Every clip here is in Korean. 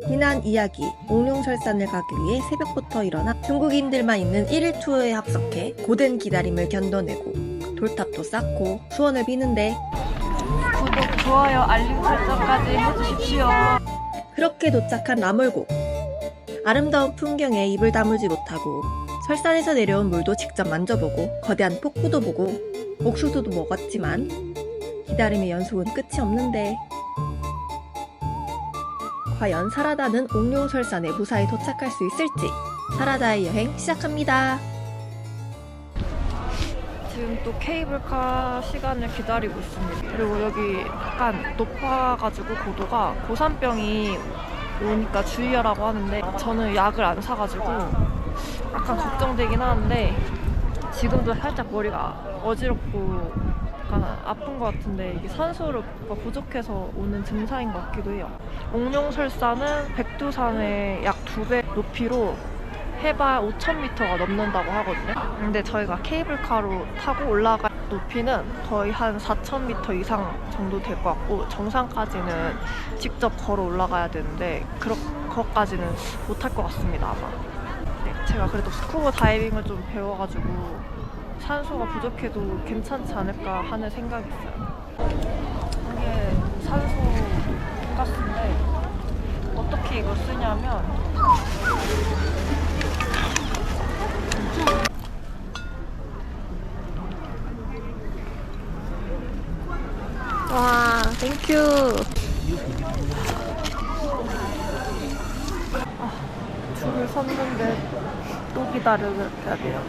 지난 이야기, 옥룡설산을 가기 위해 새벽부터 일어나 중국인들만 있는 1일 투어에 합석해 고된 기다림을 견뎌내고 돌탑도 쌓고 소원을 비는데 구독, 좋아요, 알림 설정까지 해주십시오. 그렇게 도착한 라멀곡. 아름다운 풍경에 입을 다물지 못하고 설산에서 내려온 물도 직접 만져보고 거대한 폭포도 보고 옥수수도 먹었지만 기다림의 연속은 끝이 없는데 과연 사라다는 옥룡설산에 무사히 도착할 수 있을지 사라다의 여행 시작합니다. 지금 또 케이블카 시간을 기다리고 있습니다. 그리고 여기 약간 높아가지고 고도가 고산병이 오니까 주의하라고 하는데 저는 약을 안 사가지고 약간 걱정되긴 하는데 지금도 살짝 머리가 어지럽고 약간 아픈 것 같은데 이게 산소가 부족해서 오는 증상인 것 같기도 해요. 옥룡설산은 백두산의 약 2배 높이로 해발 5,000m가 넘는다고 하거든요. 근데 저희가 케이블카로 타고 올라갈 높이는 거의 한 4,000m 이상 정도 될 것 같고 정상까지는 직접 걸어 올라가야 되는데 그것까지는 못할 것 같습니다 아마. 네, 제가 그래도 스쿠버 다이빙을 좀 배워가지고 산소가 부족해도 괜찮지 않을까 하는 생각이 있어요. 이게 산소 가스인데 어떻게 이걸 쓰냐면 와, 땡큐. 줄을 섰는데 또 기다려야 돼요.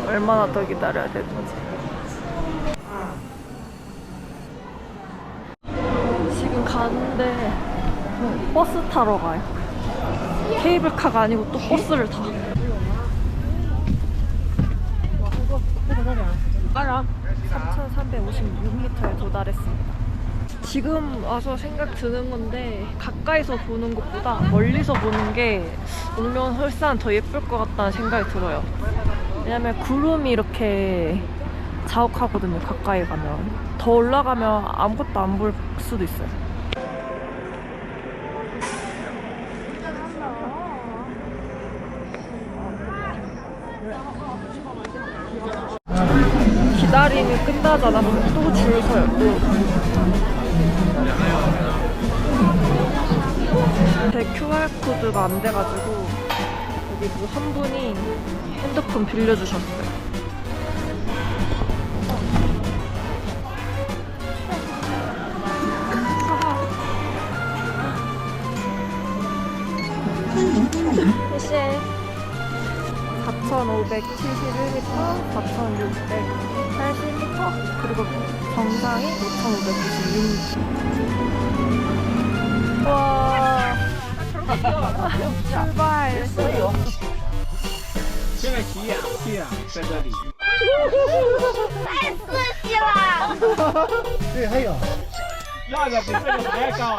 얼마나 더 기다려야 되는지. 지금 가는데 버스 타러 가요. 케이블카가 아니고 또 버스를 타. 3,356m에 도달했습니다. 지금 와서 생각 드는 건데 가까이서 보는 것보다 멀리서 보는 게 옥룡설산 더 예쁠 것 같다는 생각이 들어요. 왜냐면 구름이 이렇게 자욱하거든요. 가까이 가면 더 올라가면 아무것도 안 볼 수도 있어요. 기다림이 끝나잖아. 그럼 또 줄 서요. 제 QR코드가 안 돼가지고 여기 뭐 한 분이 핸드폰 빌려주셨어요. 시에 4,571m, 4,680m, 그리고 정상이 5,596m. 와, 출발. 现在洗眼在这里。太刺激了！对，还有那个比这个还要高啊！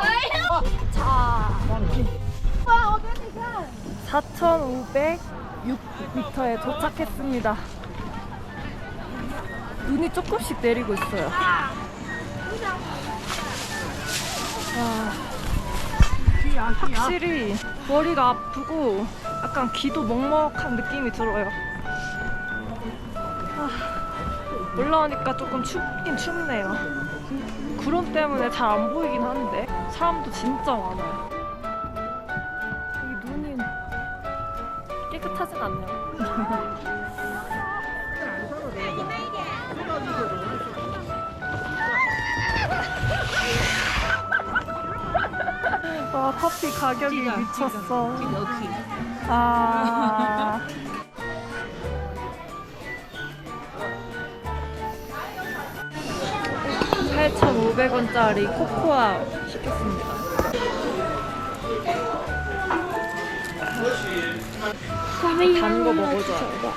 자, 帮你进。 4,506m에 도착했습니다. 눈이 조금씩 내리고 있어요. 확실히 머리가 아프고 약간 귀도 먹먹한 느낌이 들어요. 올라오니까 조금 춥긴 춥네요. 구름 때문에 잘 안 보이긴 하는데 사람도 진짜 많아요. 여기 눈이 깨끗하진 않네요. 와, 커피 가격이 미쳤어. 아. 8,500원짜리 코코아 시켰습니다. 단 거 먹어줘요.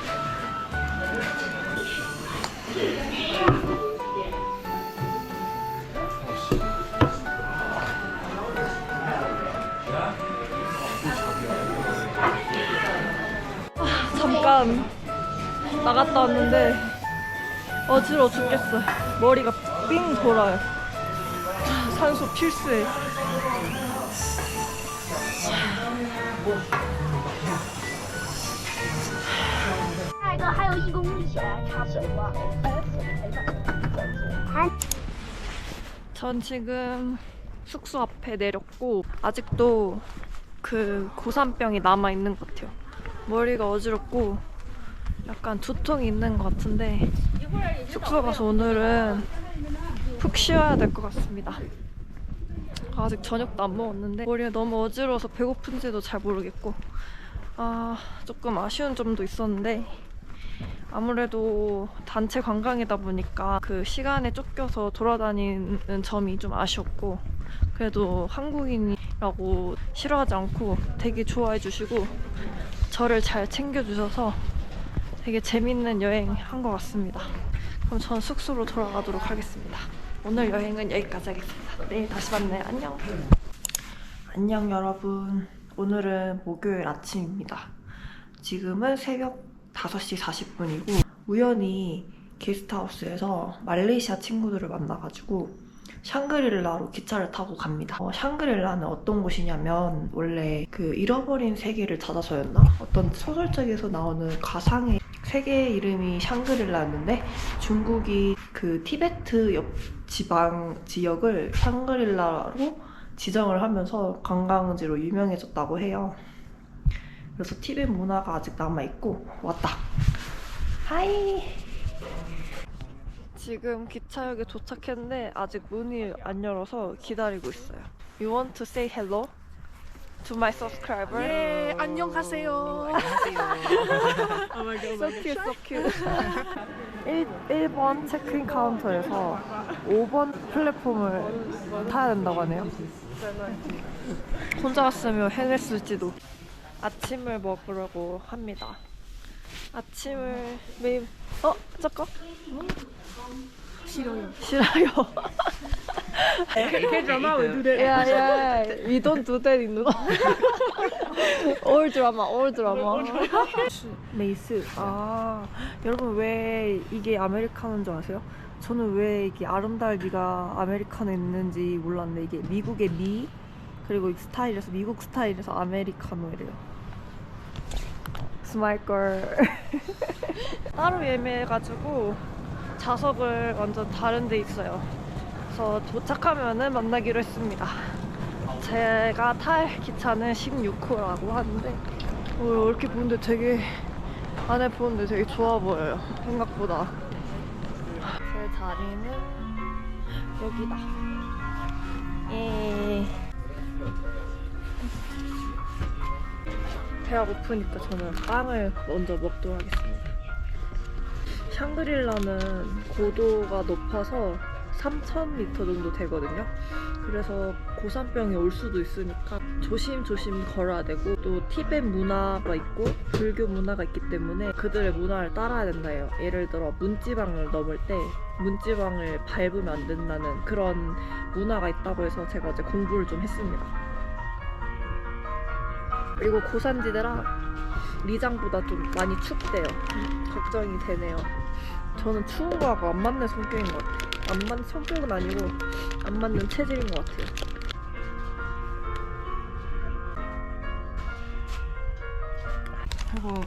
잠깐 나갔다 왔는데 어지러워 죽겠어요. 머리가 삥 돌아요. 산소 필수에. 下一个还有1公里，差不多。 전 지금 숙소 앞에 내렸고 아직도 그 고산병이 남아있는 것 같아요. 머리가 어지럽고 약간 두통이 있는 것 같은데 숙소 가서 오늘은 푹 쉬어야 될 것 같습니다. 아직 저녁도 안 먹었는데 머리가 너무 어지러워서 배고픈지도 잘 모르겠고 조금 아쉬운 점도 있었는데 아무래도 단체 관광이다 보니까 그 시간에 쫓겨서 돌아다니는 점이 좀 아쉬웠고 그래도 한국인이라고 싫어하지 않고 되게 좋아해 주시고 저를 잘 챙겨주셔서 되게 재밌는 여행 한 것 같습니다. 그럼 전 숙소로 돌아가도록 하겠습니다. 오늘 여행은 여기까지 하겠습니다. 내일 다시 만나요. 안녕. 안녕 여러분. 오늘은 목요일 아침입니다. 지금은 새벽 5시 40분이고 우연히 게스트하우스에서 말레이시아 친구들을 만나가지고 샹그릴라로 기차를 타고 갑니다. 샹그릴라는 어떤 곳이냐면 원래 그 잃어버린 세계를 찾아서였나? 어떤 소설책에서 나오는 가상의 세계 이름이 샹그릴라였는데 중국이 그 티베트 옆 지방 지역을 샹그릴라로 지정을 하면서 관광지로 유명해졌다고 해요. 그래서 티벳 문화가 아직 남아있고 왔다. 하이. 지금 기차역에 도착했는데 아직 문이 안 열어서 기다리고 있어요. You want to say hello to my subscriber? 예, 안녕하세요. So cute, so cute. 1번 체크인 카운터에서 5번 플랫폼을 타야 된다고 하네요. 혼자 왔으면 해냈을지도. 아침을 먹으려고 합니다. 아침을 매일 잠깐. 싫어요. 싫어요. drama will do that. Yeah, we don't do that in all drama, all drama. 레이스. 여러분 왜 이게 아메리카노인 줄 아세요? 저는 왜 이게 아름다울기가 아메리카노에 있는지 몰랐는데 이게 미국의 미 그리고 이 스타일에서 미국 스타일에서 아메리카노래요. 스마일걸. 따로 예매해가지고 좌석을 완전 다른 데 있어요. 그래서 도착하면은 만나기로 했습니다. 제가 탈 기차는 16호라고 하는데 이렇게 보는데 되게 안에 보는데 되게 좋아 보여요. 생각보다. 제 자리는 여기다. 예. 배가 고프니까 저는 빵을 먼저 먹도록 하겠습니다. 샹그릴라는 고도가 높아서 3,000m 정도 되거든요. 그래서 고산병이 올 수도 있으니까 조심조심 걸어야 되고 또 티벳 문화가 있고 불교 문화가 있기 때문에 그들의 문화를 따라야 된다 해요. 예를 들어 문지방을 넘을 때 문지방을 밟으면 안 된다는 그런 문화가 있다고 해서 제가 어제 공부를 좀 했습니다. 그리고 고산지대라 리장보다 좀 많이 춥대요. 걱정이 되네요. 저는 추운 거하고 안 맞는 성격인 것 같아요. 안 맞는 성격은 아니고 안 맞는 체질인 것 같아요. 그리고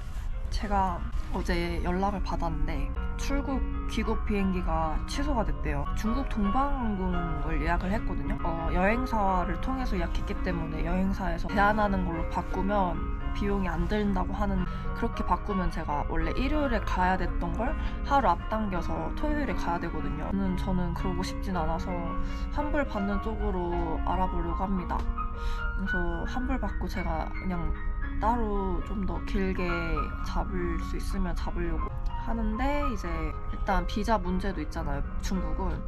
제가 어제 연락을 받았는데 출국 귀국 비행기가 취소가 됐대요. 중국 동방항공을 예약을 했거든요. 여행사를 통해서 예약했기 때문에 여행사에서 대안하는 걸로 바꾸면 비용이 안 든다고 하는, 그렇게 바꾸면 제가 원래 일요일에 가야 됐던 걸 하루 앞당겨서 토요일에 가야 되거든요. 저는 그러고 싶진 않아서 환불 받는 쪽으로 알아보려고 합니다. 그래서 환불 받고 제가 그냥 따로 좀 더 길게 잡을 수 있으면 잡으려고 하는데, 이제 일단 비자 문제도 있잖아요. 중국은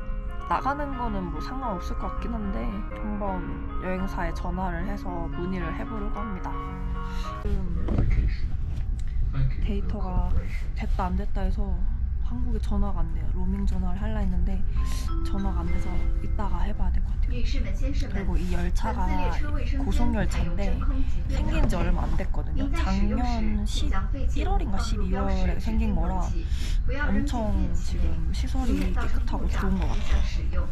나가는 거는 뭐 상관없을 것 같긴 한데 한번 여행사에 전화를 해서 문의를 해보려고 합니다. 데이터가 됐다 안 됐다 해서 한국에 전화가 안 돼요. 로밍 전화를 하려 했는데 전화가 안 돼서 이따가 해봐야 될 것 같아요. 그리고 이 열차가 고속열차인데 생긴 지 얼마 안 됐거든요. 작년 1월인가 12월에 생긴 거라 엄청 지금 시설이 깨끗하고 좋은 것 같아요.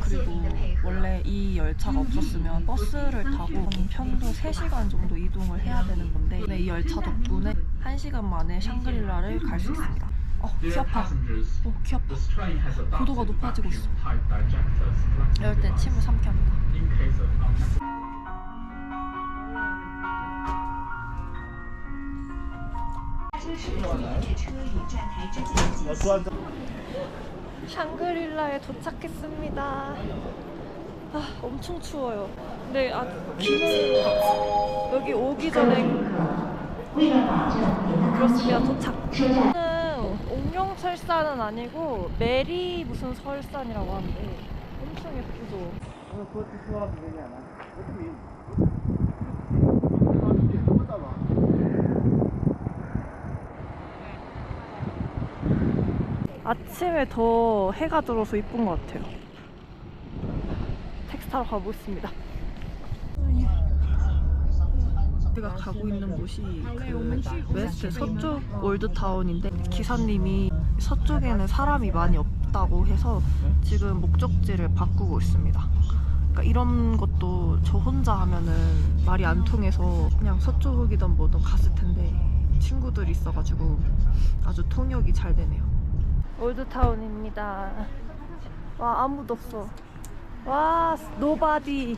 그리고 원래 이 열차가 없었으면 버스를 타고 편도 3시간 정도 이동을 해야 되는 건데 이 열차 덕분에 1시간 만에 샹그릴라를 갈 수 있습니다. 귀 아파. 귀 아파. 고도가 높아지고 있어. 이럴 땐 침을 삼켜 합니다. 샹그릴라에 도착했습니다. 엄청 추워요. 근데 기는 여기 오기 전에 그렇습니다. 도착. 옥룡설산은 아니고 메리 무슨 설산이라고 하는데 엄청 예쁘죠. 아침에 더 해가 들어서 이쁜 것 같아요. 택시 타러 가보겠습니다. 우리가 가고 있는 곳이 그 웨스트 서쪽 올드타운인데 기사님이 서쪽에는 사람이 많이 없다고 해서 지금 목적지를 바꾸고 있습니다. 그러니까 이런 것도 저 혼자 하면은 말이 안 통해서 그냥 서쪽이든 뭐든 갔을 텐데 친구들이 있어가지고 아주 통역이 잘 되네요. 올드타운입니다. 와, 아무도 없어. 와, 노바디.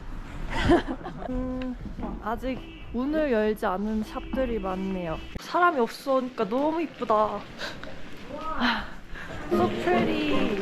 아직 문을 열지 않은 샵들이 많네요. 사람이 없으니까 너무 이쁘다. So pretty.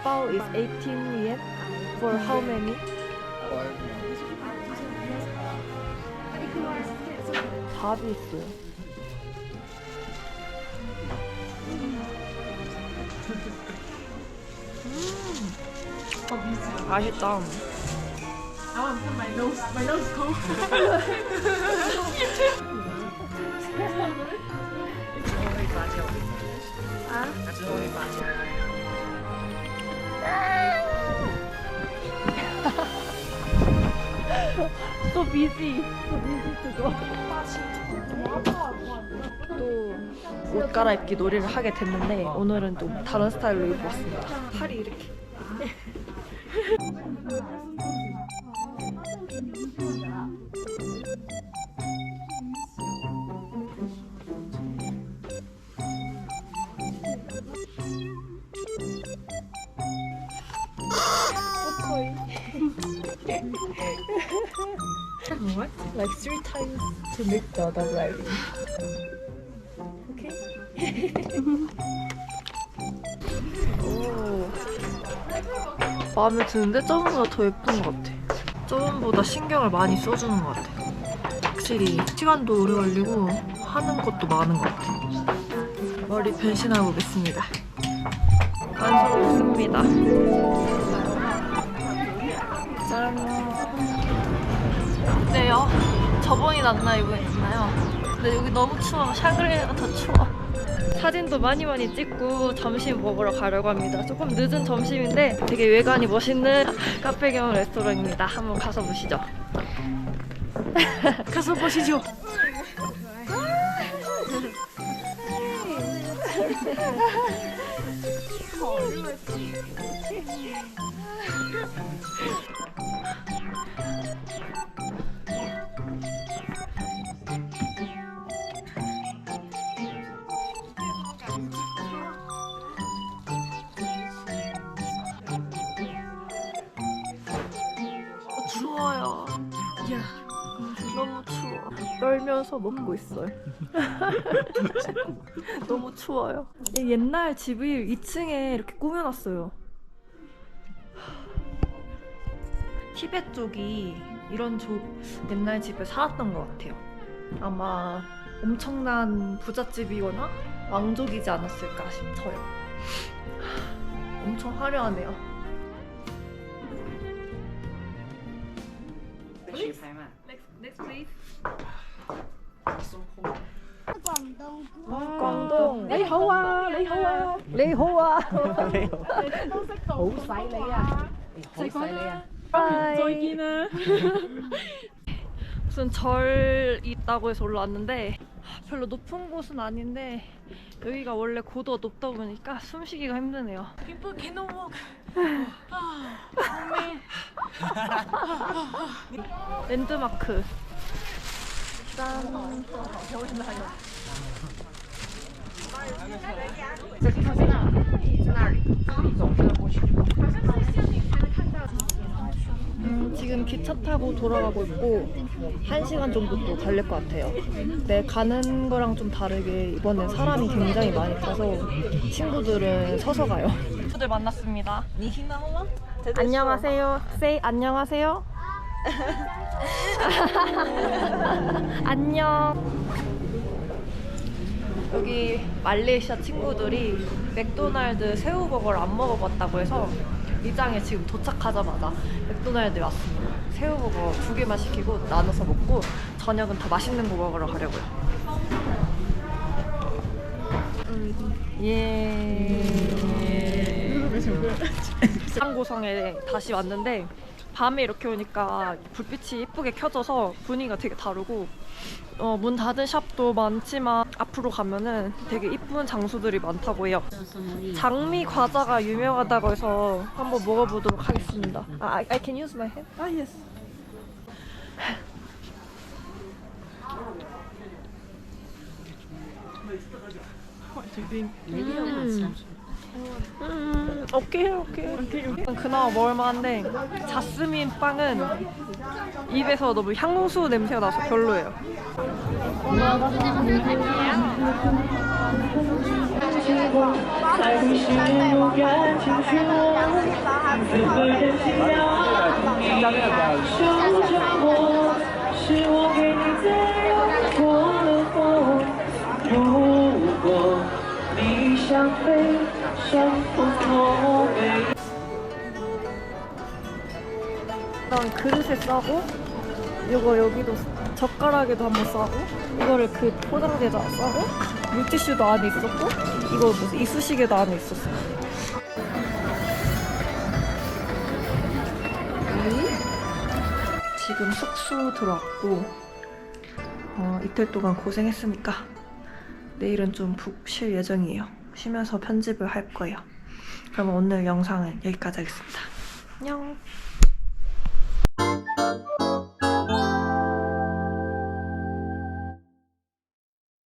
Bao is 18 yen. For how many? 밥이 있어요. 맛있다. So busy. 또 옷 갈아입기 놀이를 하게 됐는데 오늘은 좀 다른 스타일로 입고 왔습니다. 팔이 이렇게. What? Like 3 times to make the double eyelid. Okay? 오, 마음에 드는데 저번보다 더 예쁜 것 같아. 저번보다 신경을 많이 써주는 것 같아. 확실히 시간도 오래 걸리고 하는 것도 많은 것 같아. 머리 변신하고 오겠습니다. 완성했습니다. 짠. 어때요? 저번이 낫나 이번이 낫나요? 근데 여기 너무 추워. 샹그릴라가 더 추워. 사진도 많이 찍고 점심 먹으러 가려고 합니다. 조금 늦은 점심인데 되게 외관이 멋있는 카페 겸 레스토랑입니다. 한번 가서 보시죠. 가서 보시죠. 추워요. 너무 추워. 떨면서 먹고 있어요. 너무 추워요. 옛날 집을 2층에 이렇게 꾸며놨어요. 티베트 쪽이 이런 옛날 집에 살았던 것 같아요. 아마 엄청난 부잣집이거나 왕족이지 않았을까 싶어요. 엄청 화려하네요. Next please. 廣東 꽝동. 你好啊，你好啊， 레이호아. 好犀利啊！食飯啦，再見啦。 무슨 절 있다고 해서 올라왔는데 별로 높은 곳은 아닌데 여기가 원래 고도가 높다 보니까 숨쉬기가 힘드네요. People cannot walk. 랜드마크. 짠. 지금 기차 타고 돌아가고 있고 1시간 정도 또 달릴 것 같아요. 근데 가는 거랑 좀 다르게 이번엔 사람이 굉장히 많이 타서 친구들은 서서 가요. 친구들 만났습니다. 안녕하세요. Say 안녕하세요. 안녕. 여기 말레이시아 친구들이 맥도날드 새우버거를 안 먹어봤다고 해서 이장에 지금 도착하자마자 맥도날드에 왔습니다. 새우버거 2개만 시키고 나눠서 먹고 저녁은 더 맛있는 거 먹으러 가려고요. 예. 상고성에 다시 왔는데 밤에 이렇게 오니까 불빛이 예쁘게 켜져서 분위기가 되게 다르고 문 닫은 샵도 많지만 앞으로 가면은 되게 이쁜 장소들이 많다고 해요. 장미 과자가 유명하다고 해서 한번 먹어보도록 하겠습니다. I can use my hand? Yes. 오케이. 그나마 먹을만한데 자스민 빵은 입에서 너무 향수 냄새가 나서 별로예요. 일단 그릇에 싸고 이거 여기도 젓가락에도 한번 싸고 이거를 그 포장지에다 싸고 물티슈도 안에 있었고 이거 무슨 이쑤시개도 안에 있었어요. 지금 숙소 들어왔고 이틀 동안 고생했으니까 내일은 좀 푹 쉴 예정이에요. 쉬면서 편집을 할 거예요. 그럼 오늘 영상은 여기까지 하겠습니다. 안녕.